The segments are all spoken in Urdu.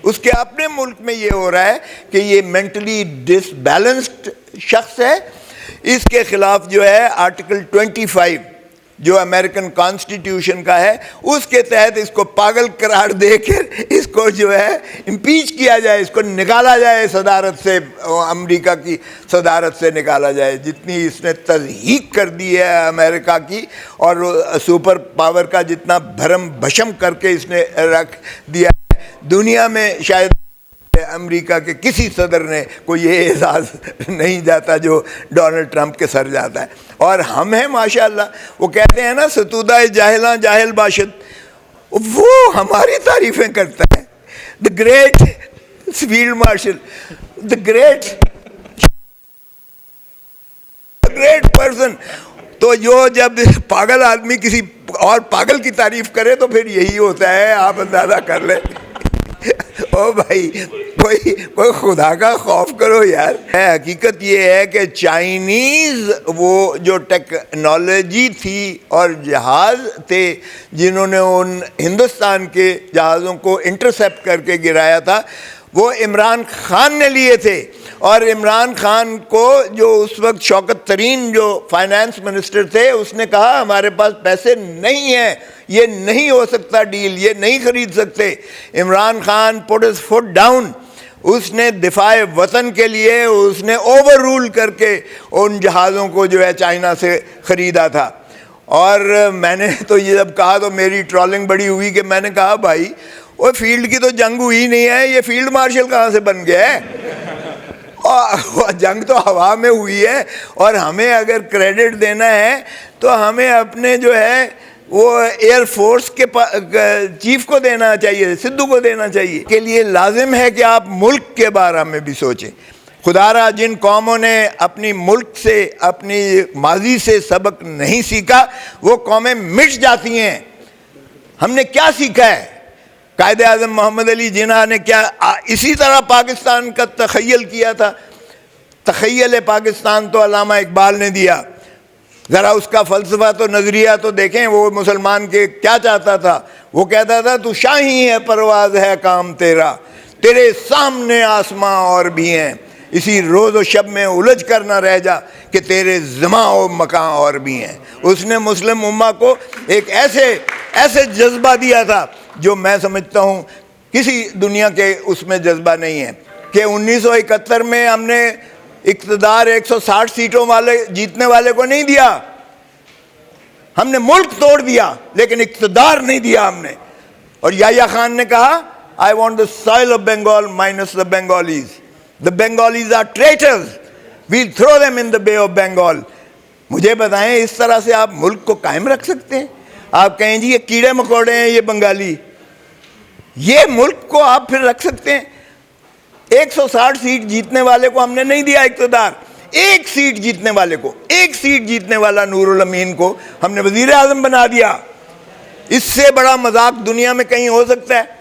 اس کے اپنے ملک میں یہ ہو رہا ہے کہ یہ مینٹلی ڈس بیلنسڈ شخص ہے. اس کے خلاف جو ہے آرٹیکل 25 جو امریکن کانسٹیٹیوشن کا ہے اس کے تحت اس کو پاگل قرار دے کر اس کو جو ہے امپیچ کیا جائے، اس کو نکالا جائے صدارت سے، امریکہ کی صدارت سے نکالا جائے. جتنی اس نے تضحیق کر دی ہے امریکہ کی اور سپر پاور کا جتنا بھرم بھشم کر کے اس نے رکھ دیا ہے، دنیا میں شاید امریکہ کے کسی صدر نے کوئی یہ اعزاز نہیں جاتا جو ڈونلڈ ٹرمپ کے سر جاتا ہے. اور ہم ہیں ماشاءاللہ، وہ کہتے ہیں نا ستودہ جاہلاں جاہل باشد، وہ ہماری تعریفیں کرتا ہے. The great field marshal, the great person. تو جو جب پاگل آدمی کسی اور پاگل کی تعریف کرے تو پھر یہی ہوتا ہے، آپ اندازہ کر لیں. او بھائی کوئی خدا کا خوف کرو یار. حقیقت یہ ہے کہ چائنیز وہ جو ٹیکنالوجی تھی اور جہاز تھے جنہوں نے ان ہندوستان کے جہازوں کو انٹرسیپٹ کر کے گرایا تھا، وہ عمران خان نے لیے تھے. اور عمران خان کو جو اس وقت شوکت ترین جو فائنانس منسٹر تھے، اس نے کہا ہمارے پاس پیسے نہیں ہیں، یہ نہیں ہو سکتا ڈیل، یہ نہیں خرید سکتے. Imran Khan put his foot down. اس نے دفاع وطن کے لیے اس نے اوور رول کر کے ان جہازوں کو جو ہے چائنا سے خریدا تھا. اور میں نے تو یہ جب کہا تو میری ٹرولنگ بڑی ہوئی کہ میں نے کہا بھائی وہ فیلڈ کی تو جنگ ہوئی نہیں ہے، یہ فیلڈ مارشل کہاں سے بن گیا ہے؟ جنگ تو ہوا میں ہوئی ہے. اور ہمیں اگر کریڈٹ دینا ہے تو ہمیں اپنے جو ہے وہ ایئر فورس کے چیف کو دینا چاہیے، سدھو کو دینا چاہیے. کے لیے لازم ہے کہ آپ ملک کے بارے میں بھی سوچیں. خدا را جن قوموں نے اپنی ملک سے، اپنی ماضی سے سبق نہیں سیکھا، وہ قومیں مٹ جاتی ہیں. ہم نے کیا سیکھا ہے؟ قائد اعظم محمد علی جناح نے کیا اسی طرح پاکستان کا تخیل کیا تھا؟ تخیل پاکستان تو علامہ اقبال نے دیا. ذرا اس کا فلسفہ تو نظریہ تو دیکھیں، وہ مسلمان کے کیا چاہتا تھا. وہ کہتا تھا تو شاہی ہے پرواز ہے کام تیرا، تیرے سامنے آسماں اور بھی ہیں، اسی روز و شب میں الجھ کر نہ رہ جا کہ تیرے زماں و مکان اور بھی ہیں. اس نے مسلم امہ کو ایک ایسے جذبہ دیا تھا جو میں سمجھتا ہوں کسی دنیا کے اس میں جذبہ نہیں ہے. کہ 1971 میں ہم نے اقتدار 160 سیٹوں والے جیتنے والے کو نہیں دیا، ہم نے ملک توڑ دیا لیکن اقتدار نہیں دیا ہم نے. اور یحییٰ خان نے کہا I want the soil of Bengal minus the Bengalis. The Bengalis are traitors. We'll throw them in the Bay of Bengal. مجھے بتائیں اس طرح سے آپ ملک کو قائم رکھ سکتے ہیں؟ آپ کہیں جی یہ کیڑے مکوڑے ہیں یہ بنگالی، یہ ملک کو آپ پھر رکھ سکتے ہیں؟ 160 سیٹ جیتنے والے کو ہم نے نہیں دیا اقتدار. ایک سیٹ جیتنے والا نور الامین کو ہم نے وزیر اعظم بنا دیا. اس سے بڑا مذاق دنیا میں کہیں ہو سکتا ہے؟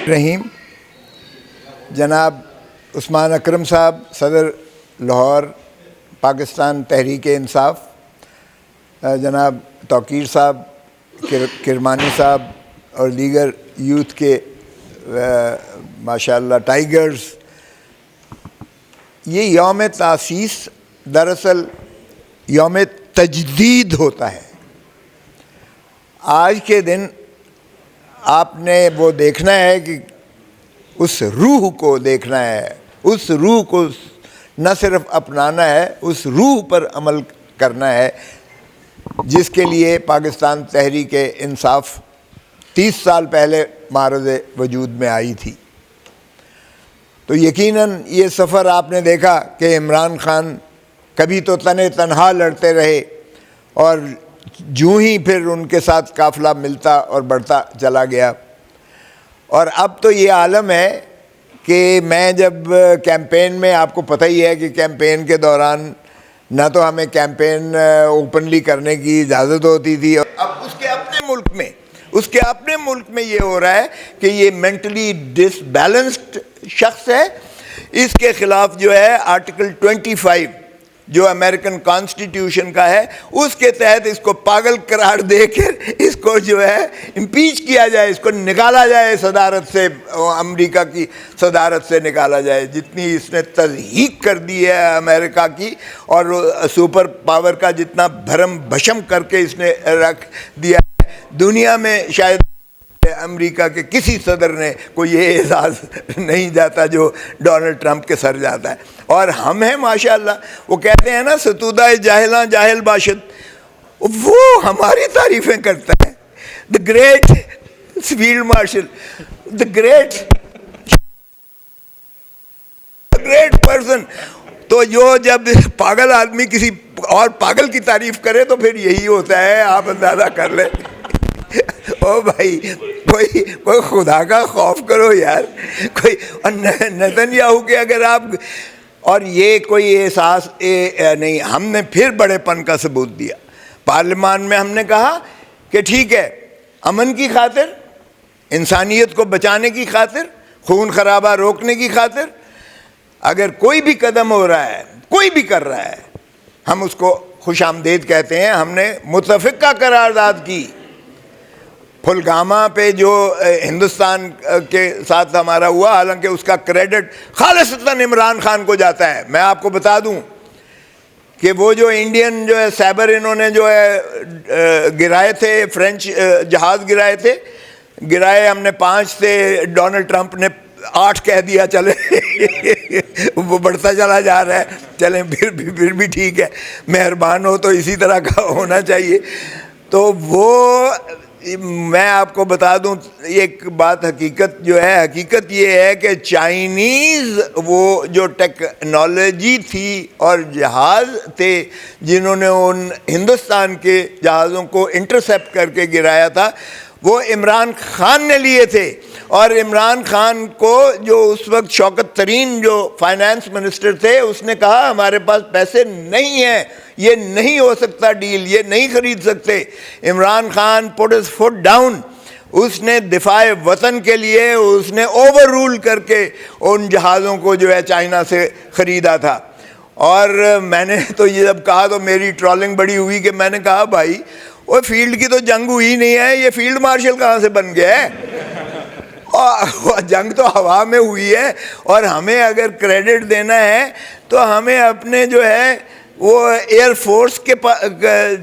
رحیم جناب عثمان اکرم صاحب صدر لاہور پاکستان تحریک انصاف، جناب توقیر صاحب، کرمانی صاحب اور دیگر یوتھ کے ماشاءاللہ ٹائیگرز، یہ یوم تاسیس دراصل یوم تجدید ہوتا ہے. آج کے دن آپ نے وہ دیکھنا ہے کہ اس روح کو دیکھنا ہے، اس روح کو نہ صرف اپنانا ہے، اس روح پر عمل کرنا ہے جس کے لیے پاکستان تحریک انصاف 30 سال پہلے معرض وجود میں آئی تھی. تو یقیناً یہ سفر آپ نے دیکھا کہ عمران خان کبھی تو تنہا لڑتے رہے اور جوں ہی پھر ان کے ساتھ قافلہ ملتا اور بڑھتا چلا گیا. اور اب تو یہ عالم ہے کہ میں جب کیمپین میں، آپ کو پتہ ہی ہے کہ کیمپین کے دوران نہ تو ہمیں کیمپین اوپنلی کرنے کی اجازت ہوتی تھی، اب اس کے اپنے ملک میں یہ ہو رہا ہے کہ یہ مینٹلی ڈس بیلنسڈ شخص ہے. اس کے خلاف جو ہے آرٹیکل 25 جو امریکن کانسٹیٹیوشن کا ہے اس کے تحت اس کو پاگل قرار دے کر اس کو جو ہے امپیچ کیا جائے، اس کو نکالا جائے صدارت سے، امریکہ کی صدارت سے نکالا جائے. جتنی اس نے تضحیق کر دی ہے امریکہ کی اور سپر پاور کا جتنا بھرم بھشم کر کے اس نے رکھ دیا ہے، دنیا میں شاید امریکہ کے کسی صدر نے کوئی یہ اعزاز نہیں جاتا جو ڈونلڈ ٹرمپ کے سر جاتا ہے. اور ہم ہیں ماشاءاللہ، وہ کہتے ہیں نا ستودہ جاہلاں جاہل باشد، وہ ہماری تعریفیں کرتا ہے. The great field marshal, the great person. تو جو جب پاگل آدمی کسی اور پاگل کی تعریف کرے تو پھر یہی ہوتا ہے، آپ اندازہ کر لیں. او بھائی کوئی خدا کا خوف کرو یار. کوئی نتنیاہو کے اگر آپ، اور یہ کوئی احساس نہیں، ہم نے پھر بڑے پن کا ثبوت دیا. پارلیمان میں ہم نے کہا کہ ٹھیک ہے، امن کی خاطر، انسانیت کو بچانے کی خاطر، خون خرابہ روکنے کی خاطر اگر کوئی بھی قدم ہو رہا ہے، کوئی بھی کر رہا ہے، ہم اس کو خوش آمدید کہتے ہیں. ہم نے متفقہ قرارداد کی. پھلگامہ پہ جو ہندوستان کے ساتھ ہمارا ہوا، حالانکہ اس کا کریڈٹ خالصتاً عمران خان کو جاتا ہے. میں آپ کو بتا دوں کہ وہ جو انڈین جو ہے سیبر انہوں نے جو ہے گرائے تھے، فرینچ جہاز گرائے ہم نے 5 تھے، ڈونلڈ ٹرمپ نے 8 کہہ دیا. چلے وہ بڑھتا چلا جا رہا ہے، چلیں پھر بھی ٹھیک ہے، مہربان ہو تو اسی طرح کا ہونا چاہیے. تو وہ میں آپ کو بتا دوں ایک بات، حقیقت جو ہے، حقیقت یہ ہے کہ چائنیز وہ جو ٹیکنالوجی تھی اور جہاز تھے جنہوں نے ان ہندوستان کے جہازوں کو انٹرسیپٹ کر کے گرایا تھا، وہ عمران خان نے لیے تھے. اور عمران خان کو جو اس وقت شوکت ترین جو فائنانس منسٹر تھے، اس نے کہا ہمارے پاس پیسے نہیں ہیں، یہ نہیں ہو سکتا ڈیل، یہ نہیں خرید سکتے. Imran Khan put his foot down. اس نے دفاع وطن کے لیے اس نے اوور رول کر کے ان جہازوں کو جو ہے چائنا سے خریدا تھا. اور میں نے تو یہ جب کہا تو میری ٹرولنگ بڑی ہوئی کہ میں نے کہا بھائی وہ فیلڈ کی تو جنگ ہوئی نہیں ہے، یہ فیلڈ مارشل کہاں سے بن گیا ہے؟ جنگ تو ہوا میں ہوئی ہے. اور ہمیں اگر کریڈٹ دینا ہے تو ہمیں اپنے جو ہے وہ ایئر فورس کے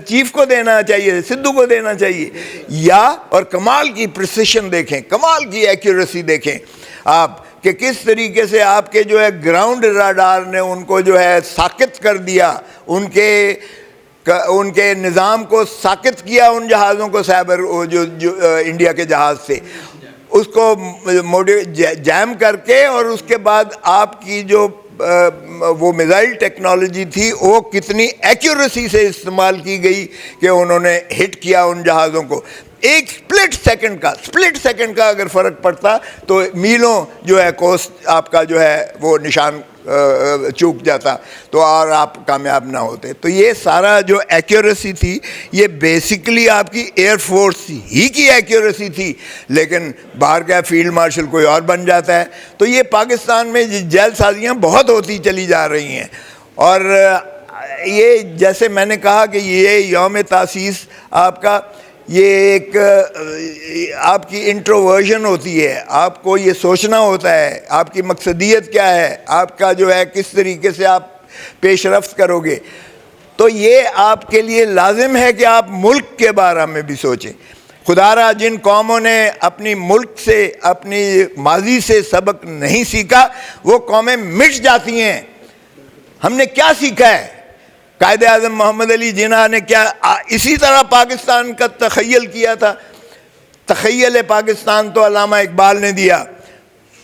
چیف کو دینا چاہیے، سدھو کو دینا چاہیے. یا اور کمال کی پریسیشن دیکھیں، کمال کی ایکیوریسی دیکھیں آپ کہ کس طریقے سے آپ کے جو ہے گراؤنڈ راڈار نے ان کو جو ہے ساکت کر دیا، ان کے نظام کو ساکت کیا، ان جہازوں کو سائبر جو انڈیا کے جہاز تھے اس کو جیم کر کے، اور اس کے بعد آپ کی جو وہ میزائل ٹیکنالوجی تھی وہ کتنی ایکیوریسی سے استعمال کی گئی کہ انہوں نے ہٹ کیا ان جہازوں کو. ایک سپلٹ سیکنڈ کا اگر فرق پڑتا تو میلوں جو ہے کوسٹ آپ کا جو ہے وہ نشان چوک جاتا تو اور آپ کامیاب نہ ہوتے. تو یہ سارا جو ایکیوریسی تھی یہ بیسیکلی آپ کی ایئر فورس ہی کی ایکیوریسی تھی، لیکن باہر کا فیلڈ مارشل کوئی اور بن جاتا ہے. تو یہ پاکستان میں جیل سازیاں بہت ہوتی چلی جا رہی ہیں. اور یہ جیسے میں نے کہا کہ یہ یوم تاسیس آپ کا یہ ایک آپ کی انٹروورژن ہوتی ہے، آپ کو یہ سوچنا ہوتا ہے آپ کی مقصدیت کیا ہے، آپ کا جو ہے کس طریقے سے آپ پیش رفت کرو گے. تو یہ آپ کے لیے لازم ہے کہ آپ ملک کے بارے میں بھی سوچیں. خدا را جن قوموں نے اپنی ملک سے، اپنی ماضی سے سبق نہیں سیکھا وہ قومیں مٹ جاتی ہیں. ہم نے کیا سیکھا ہے؟ قائد اعظم محمد علی جناح نے کیا اسی طرح پاکستان کا تخیل کیا تھا؟ تخیل پاکستان تو علامہ اقبال نے دیا.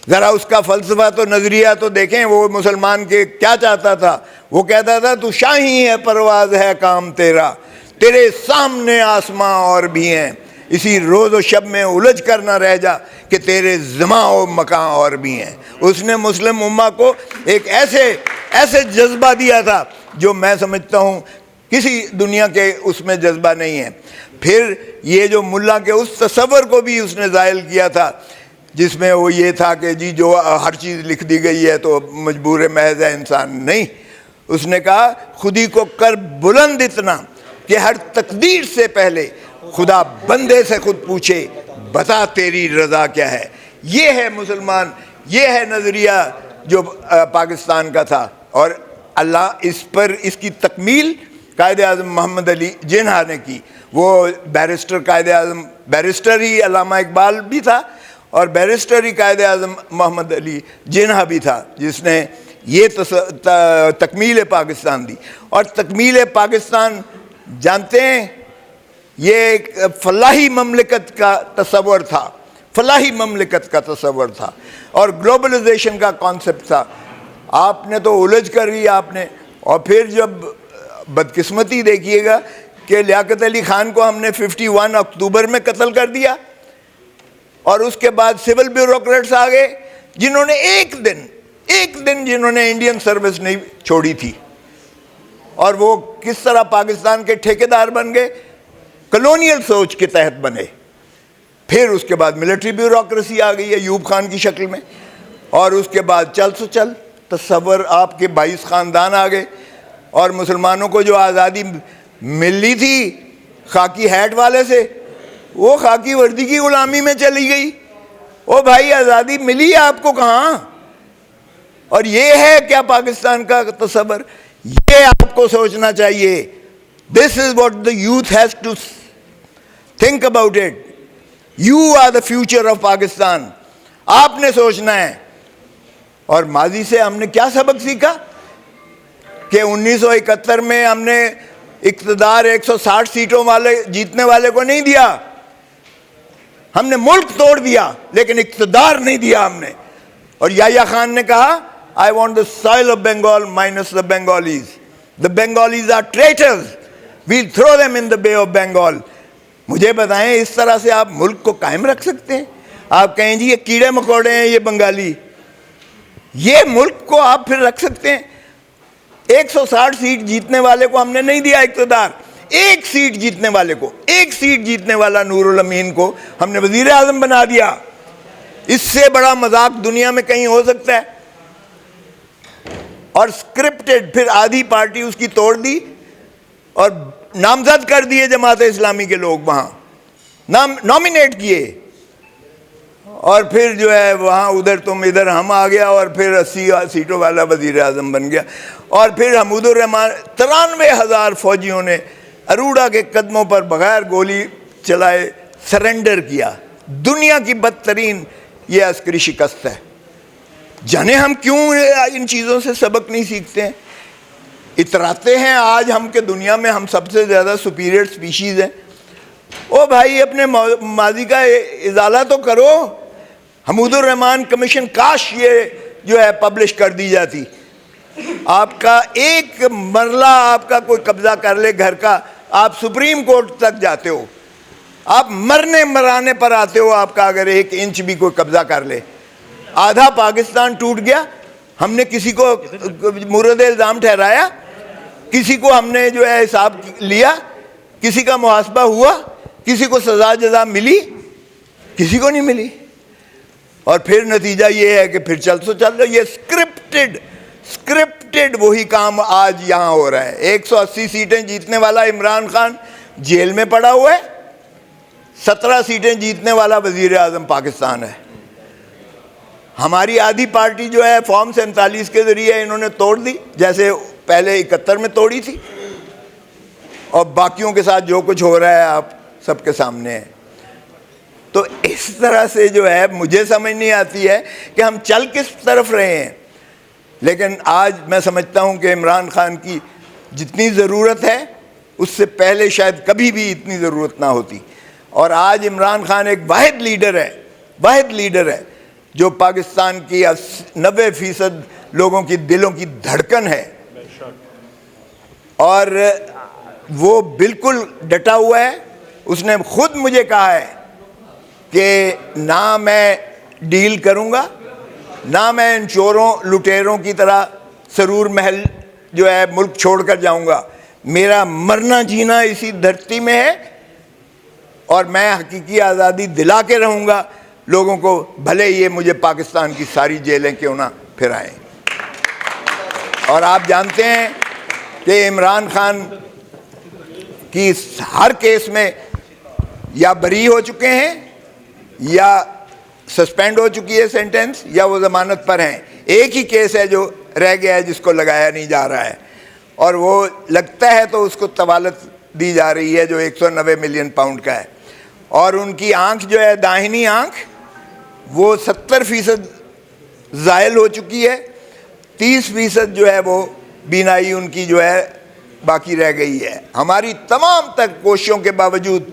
ذرا اس کا فلسفہ تو نظریہ تو دیکھیں، وہ مسلمان کے کیا چاہتا تھا. وہ کہتا تھا تو شاہی ہے پرواز ہے کام تیرا، تیرے سامنے آسماں اور بھی ہیں، اسی روز و شب میں الجھ کر نہ رہ جا کہ تیرے زماں و مکان اور بھی ہیں. اس نے مسلم امہ کو ایک ایسے جذبہ دیا تھا جو میں سمجھتا ہوں کسی دنیا کے اس میں جذبہ نہیں ہے. پھر یہ جو ملا کے اس تصور کو بھی اس نے زائل کیا تھا. جس میں وہ یہ تھا کہ جی جو ہر چیز لکھ دی گئی ہے تو مجبور محض ہے انسان. نہیں, اس نے کہا خودی کو کر بلند اتنا کہ ہر تقدیر سے پہلے خدا بندے سے خود پوچھے بتا تیری رضا کیا ہے. یہ ہے مسلمان, یہ ہے نظریہ جو پاکستان کا تھا. اور اللہ اس پر اس کی تکمیل قائد اعظم محمد علی جناح نے کی. وہ بیرسٹر قائد اعظم, بیرسٹر ہی علامہ اقبال بھی تھا اور بیرسٹر ہی قائد اعظم محمد علی جناح بھی تھا جس نے یہ تکمیل پاکستان دی. اور تکمیل پاکستان جانتے ہیں یہ ایک فلاحی مملکت کا تصور تھا, فلاحی مملکت کا تصور تھا اور گلوبلائزیشن کا کانسیپٹ تھا. آپ نے تو الجھ کر ہی آپ نے, اور پھر جب بدقسمتی دیکھیے گا کہ لیاقت علی خان کو ہم نے 51 اکتوبر میں قتل کر دیا اور اس کے بعد سول بیوروکریٹس آ گئے جنہوں نے ایک دن جنہوں نے انڈین سروس نہیں چھوڑی تھی, اور وہ کس طرح پاکستان کے ٹھیکیدار بن گئے, کلونیل سوچ کے تحت بنے. پھر اس کے بعد ملٹری بیوروکریسی آ گئی ہے ایوب خان کی شکل میں, اور اس کے بعد چل سو چل تصور آپ کے 22 خاندان آ گئے. اور مسلمانوں کو جو آزادی ملی تھی خاکی ہیٹ والے سے, وہ خاکی وردی کی غلامی میں چلی گئی. او بھائی آزادی ملی آپ کو کہاں؟ اور یہ ہے کیا پاکستان کا تصور؟ یہ آپ کو سوچنا چاہیے. This is what the youth has to think about it. You are the future of Pakistan. آپ نے سوچنا ہے. اور ماضی سے ہم نے کیا سبق سیکھا کہ 1971 میں ہم نے اقتدار 160 سیٹوں والے جیتنے والے کو نہیں دیا, ہم نے ملک توڑ دیا لیکن اقتدار نہیں دیا ہم نے. اور یحییٰ خان نے کہا I want the soil of Bengal minus the Bengalis. The Bengalis are traitors. We'll throw them in the Bay of Bengal. مجھے بتائیں اس طرح سے آپ ملک کو قائم رکھ سکتے ہیں؟ آپ کہیں جی یہ کیڑے مکوڑے ہیں یہ بنگالی, یہ ملک کو آپ پھر رکھ سکتے ہیں؟ 160 سیٹ جیتنے والے کو ہم نے نہیں دیا اقتدار, ایک سیٹ جیتنے والے کو, ایک سیٹ جیتنے والا نور الامین کو ہم نے وزیر اعظم بنا دیا. اس سے بڑا مذاق دنیا میں کہیں ہو سکتا ہے؟ اور سکرپٹڈ پھر آدھی پارٹی اس کی توڑ دی اور نامزد کر دیے جماعت اسلامی کے لوگ, وہاں نامینیٹ کیے, اور پھر جو ہے وہاں ادھر تم ادھر ہم آ گیا اور پھر 80 سیٹوں والا وزیر اعظم بن گیا. اور پھر حمود الرحمان 93,000 فوجیوں نے اروڑا کے قدموں پر بغیر گولی چلائے سرنڈر کیا. دنیا کی بدترین یہ عسکری شکست ہے. جانے ہم کیوں ان چیزوں سے سبق نہیں سیکھتے ہیں؟ اتراتے ہیں آج ہم کہ دنیا میں ہم سب سے زیادہ سپیریئر سپیشیز ہیں. او بھائی اپنے ماضی کا ازالہ تو کرو. حمود الرحمان کمیشن کاش یہ جو ہے پبلش کر دی جاتی. آپ کا ایک مرلہ آپ کا کوئی قبضہ کر لے گھر کا, آپ سپریم کورٹ تک جاتے ہو, آپ مرنے مرانے پر آتے ہو آپ کا اگر 1 انچ بھی کوئی قبضہ کر لے. آدھا پاکستان ٹوٹ گیا, ہم نے کسی کو مورد الزام ٹھہرایا, کسی کو ہم نے جو ہے حساب لیا, کسی کا محاسبہ ہوا, کسی کو سزا جزا ملی؟ کسی کو نہیں ملی. اور پھر نتیجہ یہ ہے کہ پھر چل رہا. یہ سکرپٹڈ وہی کام آج یہاں ہو رہا ہے. 180 سیٹیں جیتنے والا عمران خان جیل میں پڑا ہوا ہے, 17 سیٹیں جیتنے والا وزیر اعظم پاکستان ہے. ہماری آدھی پارٹی جو ہے فارم 47 کے ذریعے انہوں نے توڑ دی, جیسے پہلے 71 میں توڑی تھی, اور باقیوں کے ساتھ جو کچھ ہو رہا ہے آپ سب کے سامنے ہے. تو اس طرح سے جو ہے مجھے سمجھ نہیں آتی ہے کہ ہم چل کس طرف رہے ہیں. لیکن آج میں سمجھتا ہوں کہ عمران خان کی جتنی ضرورت ہے اس سے پہلے شاید کبھی بھی اتنی ضرورت نہ ہوتی. اور آج عمران خان ایک واحد لیڈر ہے جو پاکستان کی 90% لوگوں کی دلوں کی دھڑکن ہے, اور وہ بالکل ڈٹا ہوا ہے. اس نے خود مجھے کہا ہے کہ نہ میں ڈیل کروں گا, نہ میں ان چوروں لٹیروں کی طرح سرور محل جو ہے ملک چھوڑ کر جاؤں گا. میرا مرنا جینا اسی دھرتی میں ہے, اور میں حقیقی آزادی دلا کے رہوں گا لوگوں کو بھلے یہ مجھے پاکستان کی ساری جیلیں کیوں نہ پھرائیں۔ اور آپ جانتے ہیں کہ عمران خان کی ہر کیس میں یا بری ہو چکے ہیں یا سسپینڈ ہو چکی ہے سینٹنس یا وہ ضمانت پر ہیں۔ ایک ہی کیس ہے جو رہ گیا ہے جس کو لگایا نہیں جا رہا ہے، اور وہ لگتا ہے تو اس کو طوالت دی جا رہی ہے جو 190 ملین پاؤنڈ کا ہے۔ اور ان کی آنکھ جو ہے داہنی آنکھ وہ 70% زائل ہو چکی ہے، 30% جو ہے وہ بینائی ان کی جو ہے باقی رہ گئی ہے۔ ہماری تمام تک کوششوں کے باوجود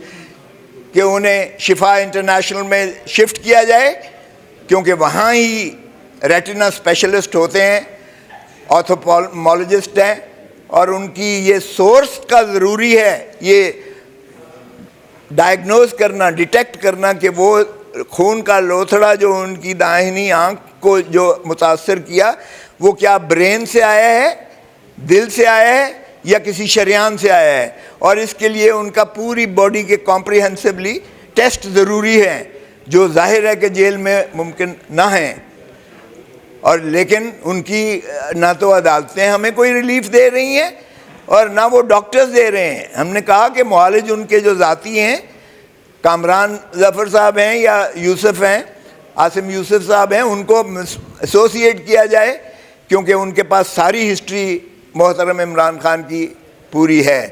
کہ انہیں شفا انٹرنیشنل میں شفٹ کیا جائے، کیونکہ وہاں ہی ریٹنا اسپیشلسٹ ہوتے ہیں، آرتھوپالمولوجسٹ ہیں، اور ان کی یہ سورس کا ضروری ہے یہ ڈائیگنوز کرنا، ڈیٹیکٹ کرنا کہ وہ خون کا لوتھڑا جو ان کی داہنی آنکھ کو جو متاثر کیا وہ کیا برین سے آیا ہے، دل سے آیا ہے یا کسی شریان سے آیا ہے، اور اس کے لیے ان کا پوری باڈی کے کمپریہنسبلی ٹیسٹ ضروری ہیں جو ظاہر ہے کہ جیل میں ممکن نہ ہیں۔ اور لیکن ان کی نہ تو عدالتیں ہمیں کوئی ریلیف دے رہی ہیں اور نہ وہ ڈاکٹرز دے رہے ہیں۔ ہم نے کہا کہ معالج ان کے جو ذاتی ہیں، کامران ظفر صاحب ہیں یا یوسف ہیں، عاصم یوسف صاحب ہیں، ان کو ایسوسیٹ کیا جائے، کیونکہ ان کے پاس ساری ہسٹری محترم عمران خان کی پوری ہے،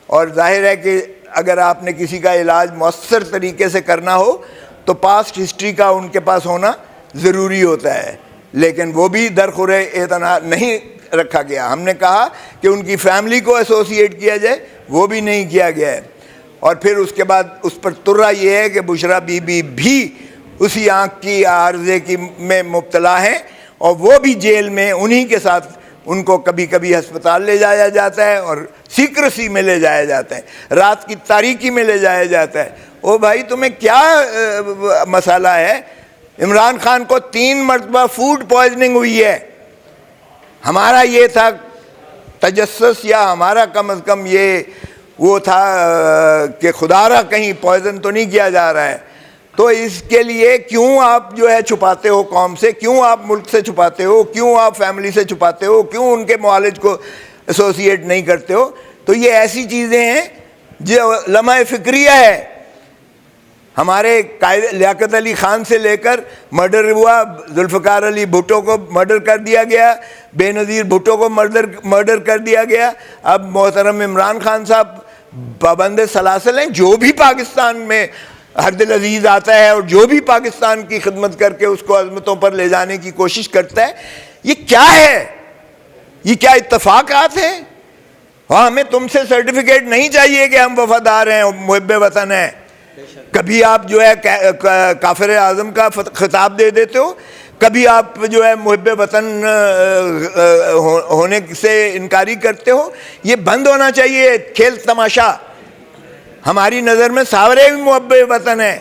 اور ظاہر ہے کہ اگر آپ نے کسی کا علاج مؤثر طریقے سے کرنا ہو تو پاسٹ ہسٹری کا ان کے پاس ہونا ضروری ہوتا ہے، لیکن وہ بھی درخور اعتنا نہیں رکھا گیا۔ ہم نے کہا کہ ان کی فیملی کو ایسوسیٹ کیا جائے، وہ بھی نہیں کیا گیا ہے۔ اور پھر اس کے بعد اس پر ترا یہ ہے کہ بشرا بی بی بھی اسی آنکھ کی عارضے کی میں مبتلا ہیں، اور وہ بھی جیل میں انہی کے ساتھ ان کو کبھی کبھی ہسپتال لے جایا جاتا ہے اور سیکریسی میں لے جایا جاتا ہے، رات کی تاریکی میں لے جایا جاتا ہے۔ او بھائی تمہیں کیا مسئلہ ہے؟ عمران خان کو 3 مرتبہ فوڈ پوائزننگ ہوئی ہے۔ ہمارا یہ تھا تجسس، یا ہمارا کم از کم یہ وہ تھا کہ خدا را کہیں پوائزن تو نہیں کیا جا رہا ہے، تو اس کے لیے کیوں آپ جو ہے چھپاتے ہو قوم سے، کیوں آپ ملک سے چھپاتے ہو، کیوں آپ فیملی سے چھپاتے ہو، کیوں ان کے معالج کو ایسوسیٹ نہیں کرتے ہو؟ تو یہ ایسی چیزیں ہیں جو لمحہ فکریہ ہے۔ ہمارے قائد لیاقت علی خان سے لے کر مرڈر ہوا، ذوالفقار علی بھٹو کو مرڈر کر دیا گیا، بے نظیر بھٹو کو مرڈر کر دیا گیا، اب محترم عمران خان صاحب پابند سلاسل ہیں۔ جو بھی پاکستان میں ہر دل عزیز آتا ہے اور جو بھی پاکستان کی خدمت کر کے اس کو عظمتوں پر لے جانے کی کوشش کرتا ہے، یہ کیا ہے؟ یہ کیا اتفاقات ہیں؟ ہاں، ہمیں تم سے سرٹیفکیٹ نہیں چاہیے کہ ہم وفادار ہیں، محب وطن ہیں۔ کبھی آپ جو ہے کافر اعظم کا خطاب دے دیتے ہو، کبھی آپ جو ہے محب وطن ہونے سے انکاری کرتے ہو۔ یہ بند ہونا چاہیے کھیل تماشا۔ ہماری نظر میں ساورے بھی محب وطن ہیں،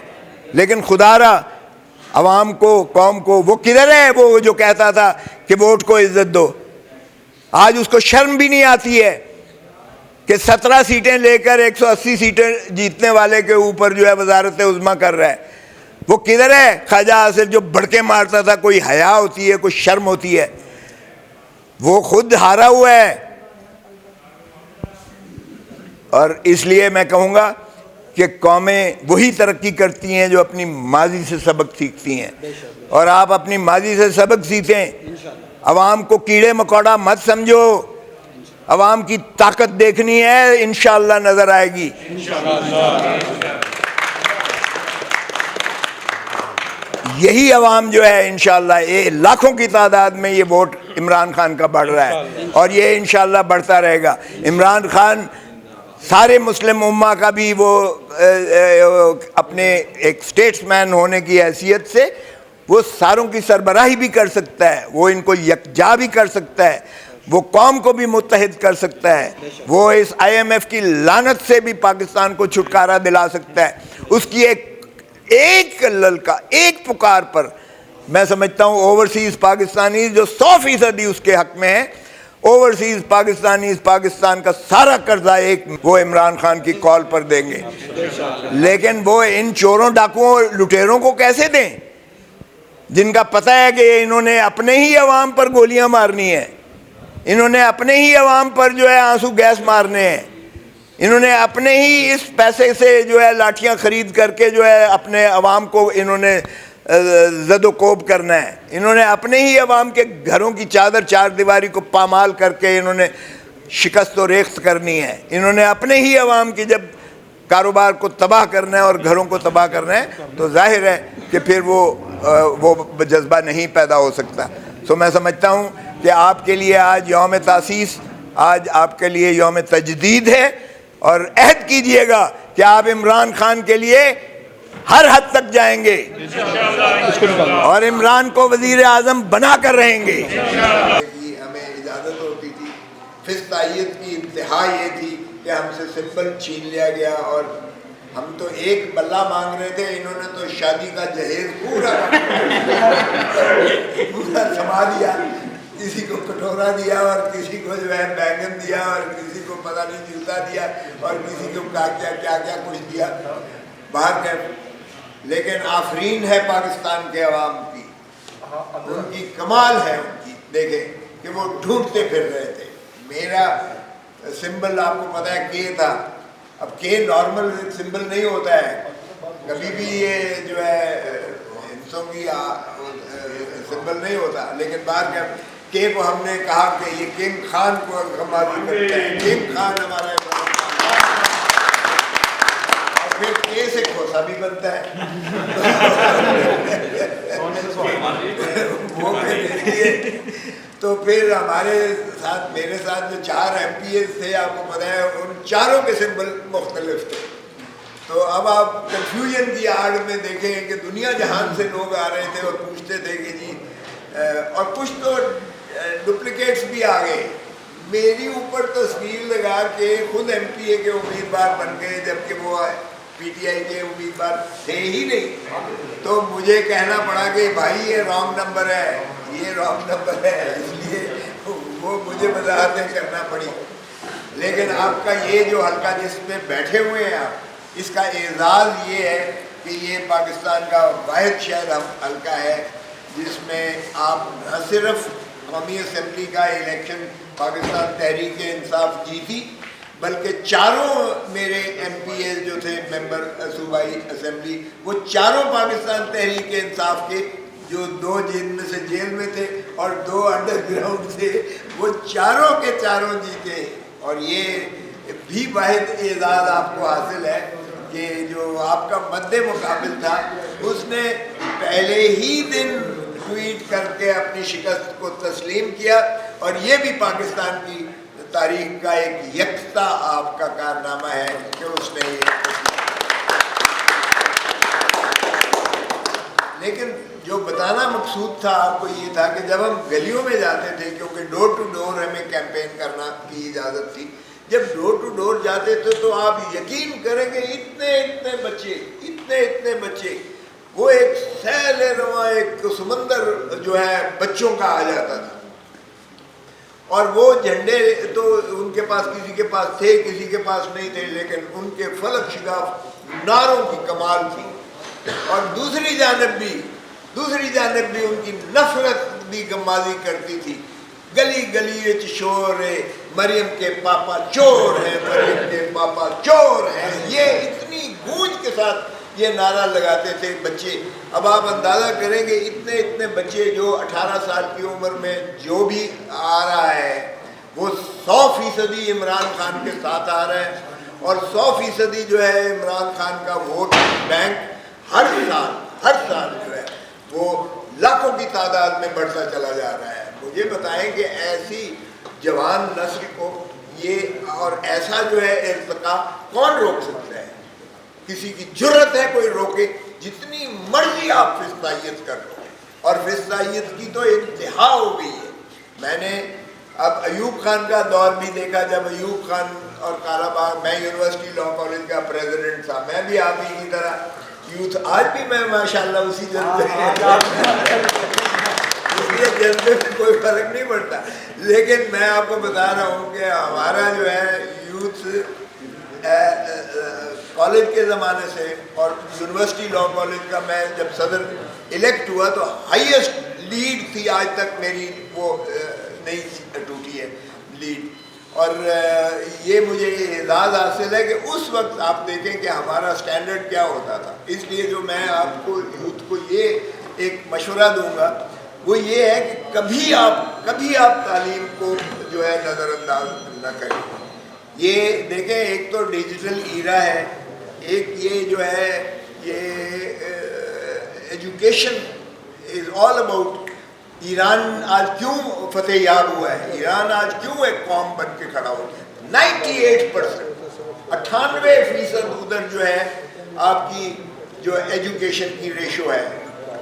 لیکن خدا را عوام کو، قوم کو، وہ کدھر ہے وہ جو کہتا تھا کہ ووٹ کو عزت دو؟ آج اس کو شرم بھی نہیں آتی ہے کہ 17 سیٹیں لے کر 180 سیٹیں جیتنے والے کے اوپر جو ہے وزارت عظمیٰ کر رہا ہے۔ وہ کدھر ہے خواجہ حاصل جو بڑکے مارتا تھا؟ کوئی حیا ہوتی ہے، کوئی شرم ہوتی ہے؟ وہ خود ہارا ہوا ہے۔ اور اس لیے میں کہوں گا کہ قومیں وہی ترقی کرتی ہیں جو اپنی ماضی سے سبق سیکھتی ہیں، اور آپ اپنی ماضی سے سبق سیکھیں۔ عوام کو کیڑے مکوڑا مت سمجھو، عوام کی طاقت دیکھنی ہے، انشاءاللہ نظر آئے گی۔ یہی عوام جو ہے انشاءاللہ لاکھوں کی تعداد میں یہ ووٹ عمران خان کا بڑھ رہا ہے، اور یہ انشاءاللہ بڑھتا رہے گا۔ عمران خان سارے مسلم امہ کا بھی وہ اپنے ایک سٹیٹس مین ہونے کی حیثیت سے وہ ساروں کی سربراہی بھی کر سکتا ہے، وہ ان کو یکجا بھی کر سکتا ہے، وہ قوم کو بھی متحد کر سکتا ہے، وہ اس IMF کی لعنت سے بھی پاکستان کو چھٹکارا دلا سکتا ہے۔ اس کی ایک للکا، ایک پکار پر میں سمجھتا ہوں اوورسیز پاکستانی جو 100% اس کے حق میں ہیں، اوورسیز پاکستان کا سارا قرضہ ایک وہ عمران خان کی کال پر دیں گے. لیکن وہ ان چوروں ڈاکوؤں لٹیروں کو کیسے دیں جن کا پتہ ہے کہ انہوں نے اپنے ہی عوام پر گولیاں مارنی ہیں, انہوں نے اپنے ہی عوام پر جو ہے آنسو گیس مارنے ہیں, انہوں نے اپنے ہی اس پیسے سے جو ہے لاٹھیاں خرید کر کے جو ہے اپنے عوام کو انہوں نے زد و کوب کرنا ہے, انہوں نے اپنے ہی عوام کے گھروں کی چادر چار دیواری کو پامال کر کے انہوں نے شکست و ریخت کرنی ہے, انہوں نے اپنے ہی عوام کی جب کاروبار کو تباہ کرنا ہے اور گھروں کو تباہ کرنا ہے تو ظاہر ہے کہ پھر وہ جذبہ نہیں پیدا ہو سکتا. سو میں سمجھتا ہوں کہ آپ کے لیے آج یوم تاسیس, آج آپ کے لیے یوم تجدید ہے, اور عہد کیجئے گا کہ آپ عمران خان کے لیے ہر حد تک جائیں گے اور عمران کو وزیر اعظم بنا کر رہیں گے. ہمیں اجازت ہوتی تھی, فسطائیت کی انتہا یہ تھی کہ ہم سے سمبل چھین لیا گیا, اور ہم تو ایک بلہ مانگ رہے تھے, انہوں نے تو شادی کا جہیز پورا سما دیا, کسی کو کٹورا دیا اور کسی کو جو ہے بینگن دیا اور کسی کو پتہ نہیں جوتا دیا اور کسی کو کیا کچھ دیا. باہر کا لیکن آفرین ہے پاکستان کے عوام کی, ان کی کمال ہے ان کی. دیکھیں کہ وہ ڈھونڈتے پھر رہے تھے. میرا سمبل آپ کو پتہ ہے کے تھا. اب کے نارمل سمبل نہیں ہوتا ہے, کبھی بھی یہ جو ہے ہندسوں کی سمبل نہیں ہوتا, لیکن باہر کا کے کو ہم نے کہا کہ یہ کنگ خان کو ہماری کرتا ہے, کنگ خان ہمارا پھر کے سے کھوسا بھی بنتا ہے. وہ تو پھر ہمارے ساتھ میرے ساتھ جو 4 MPs تھے, آپ کو پتہ ہے ان چاروں کے سمبل مختلف تھے. تو اب آپ کنفیوژن کی آڑ میں دیکھیں کہ دنیا جہان سے لوگ آ رہے تھے اور پوچھتے تھے کہ جی, اور کچھ تو ڈپلیکیٹس بھی آ گئے. میری اوپر تصویر لگا کے خود MPA کے امیدوار بن گئے جبکہ وہ PTI کے امیدوار تھے ہی نہیں. تو مجھے کہنا پڑا کہ بھائی یہ رانگ نمبر ہے, یہ رانگ نمبر ہے, اس لیے وہ مجھے وضاحتیں کرنا پڑی. لیکن آپ کا یہ جو حلقہ جس میں بیٹھے ہوئے ہیں آپ, اس کا اعزاز یہ ہے کہ یہ پاکستان کا واحد شاید حلقہ ہے جس میں آپ نہ صرف قومی اسمبلی کا الیکشن پاکستان تحریک انصاف جیتی, بلکہ چاروں میرے MPAs جو تھے ممبر صوبائی اسمبلی, وہ چاروں پاکستان تحریک انصاف کے, جو 2 جن میں سے جیل میں تھے اور 2 انڈر گراؤنڈ تھے, وہ چاروں کے چاروں جیتے. اور یہ بھی واحد اعزاز آپ کو حاصل ہے کہ جو آپ کا مد مقابل تھا اس نے پہلے ہی دن ٹویٹ کر کے اپنی شکست کو تسلیم کیا, اور یہ بھی پاکستان کی تاریخ کا ایک یکتا آپ کا کارنامہ ہے کہ اس نے یہ. لیکن جو بتانا مقصود تھا آپ کو یہ تھا کہ جب ہم گلیوں میں جاتے تھے, کیونکہ ڈور ٹو ڈور ہمیں کیمپین کرنا کی اجازت تھی, جب ڈور ٹو ڈور جاتے تھے تو آپ یقین کریں گے اتنے بچے, وہ ایک سیل رواں ایک سمندر جو ہے بچوں کا آ جاتا تھا. اور وہ جھنڈے تو ان کے پاس کسی کے پاس تھے کسی کے پاس نہیں تھے, لیکن ان کے فلک شگاف نعروں کی کمال تھی. اور دوسری جانب بھی ان کی نفرت بھی گمازی کرتی تھی. گلی گلی شور ہے, مریم کے پاپا چور ہیں, مریم کے پاپا چور ہیں, یہ اتنی گونج کے ساتھ یہ نعرہ لگاتے تھے بچے. اب آپ اندازہ کریں گے اتنے بچے جو 18 سال کی عمر میں جو بھی آ رہا ہے وہ 100% عمران خان کے ساتھ آ رہا ہے, اور 100% جو ہے عمران خان کا ووٹ بینک ہر سال جو ہے وہ لاکھوں کی تعداد میں بڑھتا چلا جا رہا ہے. مجھے بتائیں کہ ایسی جوان نسل کو یہ اور ایسا جو ہے ارتقا کون روک سکتا ہے؟ کسی کی جرت ہے کوئی روکے؟ جتنی مرضی آپ فسطائیت کر لو, اور فسطائیت کی تو انتہا ہو گئی ہے. میں نے اب ایوب خان کا دور بھی دیکھا, جب ایوب خان اور کالا باغ, میں یونیورسٹی لاء کالج کا پریزیڈنٹ تھا, میں بھی آپ ہی کی طرح یوتھ, آج بھی میں ماشاءاللہ اسی جگہ کے جذبے میں کوئی فرق نہیں پڑتا. لیکن میں آپ کو بتا رہا ہوں کہ ہمارا جو ہے یوتھ کالج کے زمانے سے اور یونیورسٹی لا کالج کا میں جب صدر الیکٹ ہوا تو ہائیسٹ لیڈ تھی آج تک میری, وہ نہیں ٹوٹی ہے لیڈ. اور یہ مجھے اعزاز حاصل ہے کہ اس وقت آپ دیکھیں کہ ہمارا سٹینڈرڈ کیا ہوتا تھا. اس لیے جو میں آپ کو یوتھ کو یہ ایک مشورہ دوں گا وہ یہ ہے کہ کبھی آپ تعلیم کو جو ہے نظر انداز نہ کریں. یہ دیکھیں ایک تو ڈیجیٹل ایرا ہے, ایک یہ جو ہے یہ education is all about. Iran آج کیوں فتح یاب ہوا ہے, ایران آج کیوں ایک قوم بن کے کھڑا ہو گیا؟ 98%, 98% ادھر جو ہے آپ کی جو ایجوکیشن کی ریشو ہے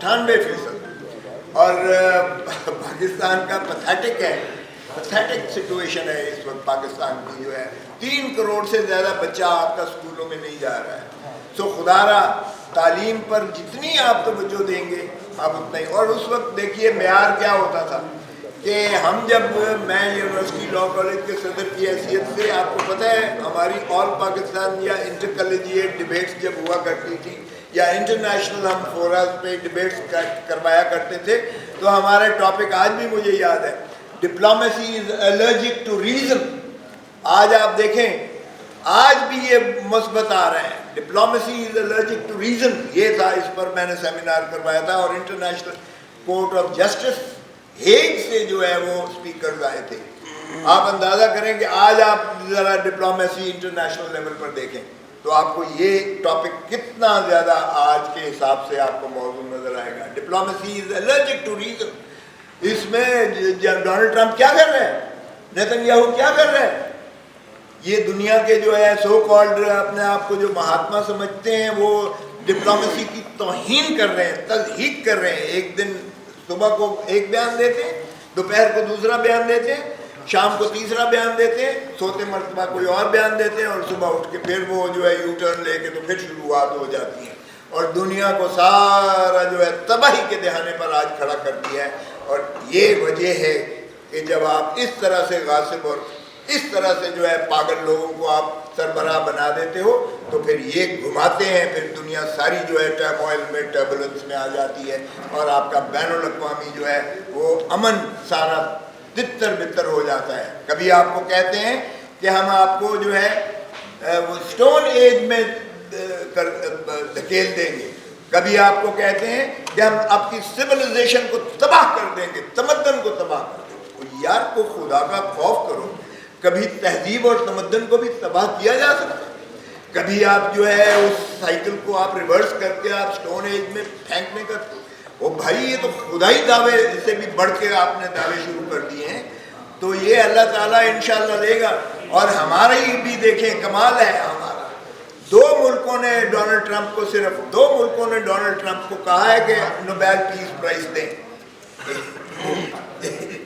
98%. اور پاکستان کا پتھیٹک سچویشن ہے اس وقت. پاکستان کی جو ہے 3 کروڑ سے زیادہ بچہ آپ کا اسکولوں میں نہیں جا رہا ہے. سو خدا را تعلیم پر جتنی آپ توجہ دیں گے آپ اتنا ہی. اور اس وقت دیکھیے معیار کیا ہوتا تھا کہ ہم جب میں یونیورسٹی لا کالج کے صدر کی حیثیت سے, آپ کو پتہ ہے ہماری آل پاکستان یا انٹر کالجیٹ ڈبیٹس جب ہوا کرتی تھی یا انٹرنیشنل ہم فوراز پہ ڈبیٹس کروایا کرتے تھے تو ہمارا ٹاپک آج بھی مجھے یاد ہے, diplomacy is allergic to reason. آج آپ دیکھیں آج بھی یہ مثبت آ رہے ہیں, diplomacy is allergic to reason. یہ تھا, اس پر میں نے سیمینار کروایا تھا اور international court of justice Hague سے جو ہے وہ اسپیکرز آئے تھے. آپ اندازہ کریں کہ آج آپ ذرا ڈپلومیسی انٹرنیشنل لیول پر دیکھیں تو آپ کو یہ ٹاپک کتنا زیادہ آج کے حساب سے آپ کو موضوع نظر آئے گا. Diplomacy is allergic to reason. اس میں ڈونلڈ ٹرمپ کیا کر رہے ہیں, نیتن یاہو کیا کر رہے ہیں, یہ دنیا کے جو ہے سو کالڈ اپنے آپ کو جو مہاتما سمجھتے ہیں وہ ڈپلومیسی کی توہین کر رہے ہیں, تضحیق کر رہے ہیں. ایک دن صبح کو ایک بیان دیتے ہیں, دوپہر کو دوسرا بیان دیتے ہیں, شام کو تیسرا بیان دیتے ہیں, سوتے مرتبہ کوئی اور بیان دیتے ہیں اور صبح اٹھ کے پھر وہ جو ہے یو ٹرن لے کے تو پھر شروعات ہو جاتی ہیں اور دنیا کو سارا جو ہے تباہی کے دہانے پر آج کھڑا کر دیا ہے. اور یہ وجہ ہے کہ جب آپ اس طرح سے غاصب اور اس طرح سے جو ہے پاگل لوگوں کو آپ سربراہ بنا دیتے ہو تو پھر یہ گھماتے ہیں, پھر دنیا ساری جو ہے ٹرموائل میں ٹربولنس میں آ جاتی ہے اور آپ کا بین الاقوامی جو ہے وہ امن سارا تتر بتر ہو جاتا ہے. کبھی آپ کو کہتے ہیں کہ ہم آپ کو جو ہے وہ اسٹون ایج میں دھکیل دیں گے, کبھی آپ کو کہتے ہیں کہ ہم آپ کی سویلائزیشن کو تباہ کر دیں گے, تمدن کو تباہ کر دیں گے. یار کو خدا کا خوف کرو. کبھی تہذیب اور تمدن کو بھی تباہ کیا جا سکتا ہے, کبھی آپ جو ہے اس سائیکل کو آپ ریورس کر کے آپ اسٹون ایج میں پھینکنے کا, وہ بھائی یہ تو خدائی دعوے سے بھی بڑھ کے آپ نے دعوے شروع کر دیے ہیں. تو یہ اللہ تعالیٰ انشاءاللہ لے گا. اور ہماری بھی دیکھیں کمال ہے ہمارا, 2 ملکوں نے ڈونلڈ ٹرمپ کو, صرف 2 ملکوں نے ڈونلڈ ٹرمپ کو کہا ہے کہ نوبیل پیس پرائز دیں,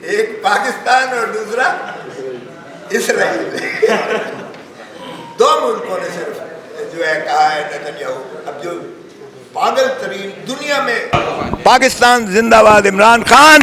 ایک پاکستان اور دوسرا اسرائیل. 2 ملکوں نے صرف جو ہے کہا ہے نیتن یاہو. اب جو پاگل ترین دنیا میں, پاکستان زندہ باد, عمران خان